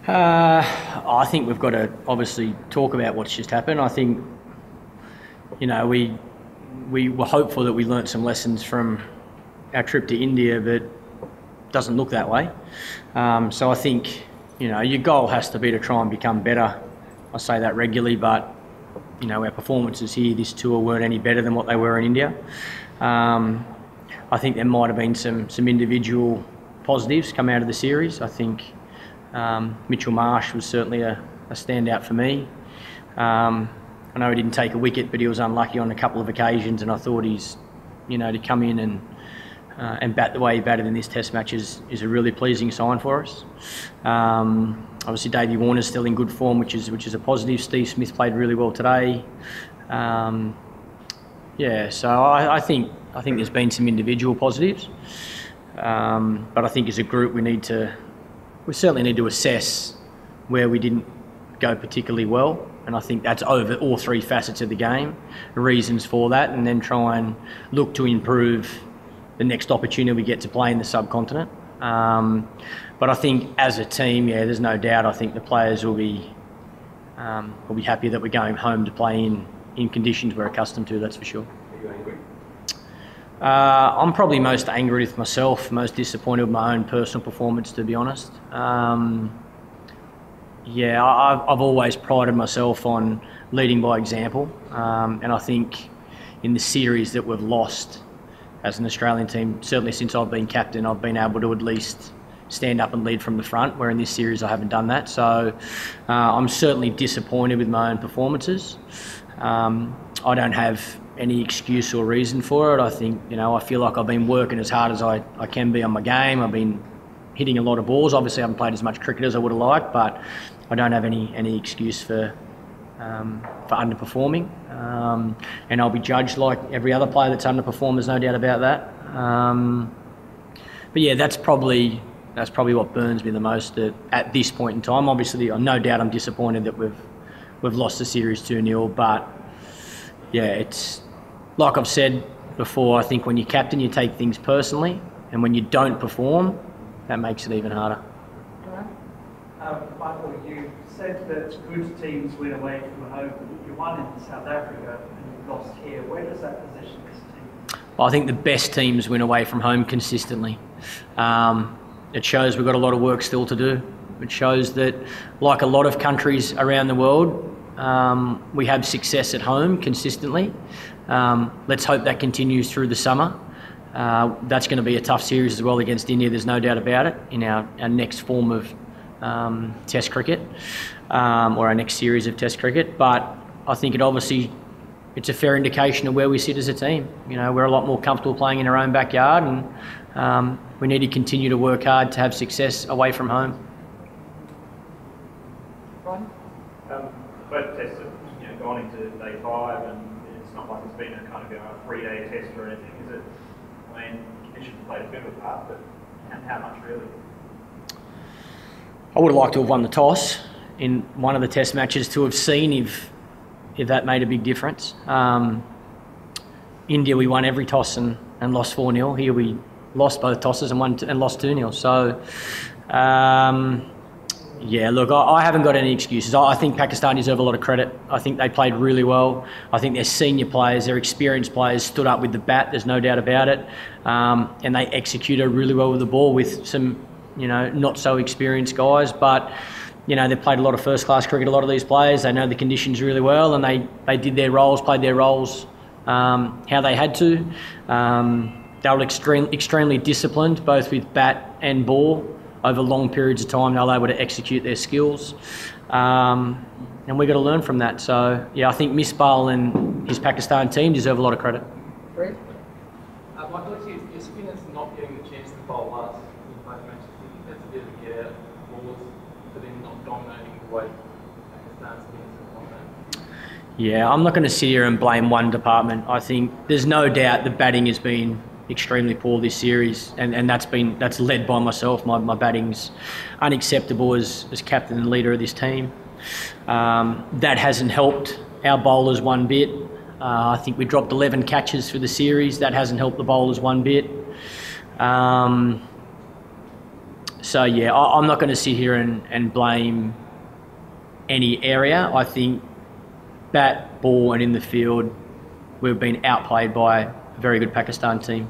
I think we've got to obviously talk about what's just happened. I think, we were hopeful that we learnt some lessons from our trip to India, but it doesn't look that way. So I think, your goal has to be to try and become better. I say that regularly, but, our performances here this tour weren't any better than what they were in India. I think there might have been some individual positives come out of the series. I think Mitchell Marsh was certainly a standout for me. I know he didn't take a wicket, but he was unlucky on a couple of occasions, and I thought he's, to come in and bat the way he batted in this Test match is a really pleasing sign for us. Obviously, Davey Warner's still in good form, which is a positive. Steve Smith played really well today. So I think there's been some individual positives, but I think as a group we certainly need to assess where we didn't go particularly well, and I think that's over all three facets of the game, the reasons for that, and then try and look to improve the next opportunity we get to play in the subcontinent. But I think as a team, there's no doubt. I think the players will be happy that we're going home to play in conditions we're accustomed to. That's for sure. Are you angry? I'm probably most angry with myself, most disappointed with my own personal performance, to be honest. I've always prided myself on leading by example, and I think in the series that we've lost as an Australian team, certainly since I've been captain, I've been able to at least stand up and lead from the front, where in this series I haven't done that. So I'm certainly disappointed with my own performances. I don't have any excuse or reason for it. I think, I feel like I've been working as hard as I can be on my game. I've been hitting a lot of balls. Obviously I haven't played as much cricket as I would have liked, but I don't have any excuse for underperforming. And I'll be judged like every other player that's underperformed, there's no doubt about that. That's probably what burns me the most at this point in time. Obviously, no doubt I'm disappointed that we've lost the series 2-0, but it's like I've said before, I think when you're captain you take things personally, and when you don't perform, that makes it even harder. Michael, you said that good teams win away from home. You won in South Africa and you lost here. Where does that position this team? Well, I think the best teams win away from home consistently. It shows we've got a lot of work still to do. It shows that, like a lot of countries around the world, we have success at home consistently. Let's hope that continues through the summer. That's going to be a tough series as well against India, there's no doubt about it, in our next form of Test cricket, or our next series of Test cricket. But I think it's a fair indication of where we sit as a team. We're a lot more comfortable playing in our own backyard, and we need to continue to work hard to have success away from home. Brian? Both tests have gone into day 5, and it's not like it's been a kind of a 3-day test or anything, is it? I mean, conditions played a bit of a part, but how much really? I would have liked to have won the toss in one of the Test matches to have seen if that made a big difference. India, we won every toss and lost 4-0. Here we lost both tosses and lost 2-0. So, look, I haven't got any excuses. I think Pakistan deserve a lot of credit. I think they played really well. I think their senior players, their experienced players stood up with the bat, there's no doubt about it. And they executed really well with the ball with some, not so experienced guys, but they played a lot of first-class cricket, a lot of these players. They know the conditions really well, and they did their roles, played their roles how they had to. They were extremely disciplined, both with bat and ball. Over long periods of time, they were able to execute their skills. And we've got to learn from that. So, I think Misbal and his Pakistan team deserve a lot of credit. Great. Michael, your spinners not getting the chance to bowl last in both matches, do you think that's a bit of a get out of balls for them not dominating the way Pakistan's spinners have dominated? I'm not going to sit here and blame one department. I think there's no doubt the batting has been extremely poor this series, and that's led by myself. My batting's unacceptable as captain and leader of this team. That hasn't helped our bowlers one bit. I think we dropped 11 catches for the series. That hasn't helped the bowlers one bit. So yeah, I'm not going to sit here and blame any area. I think bat, ball and in the field, we've been outplayed by a very good Pakistan team.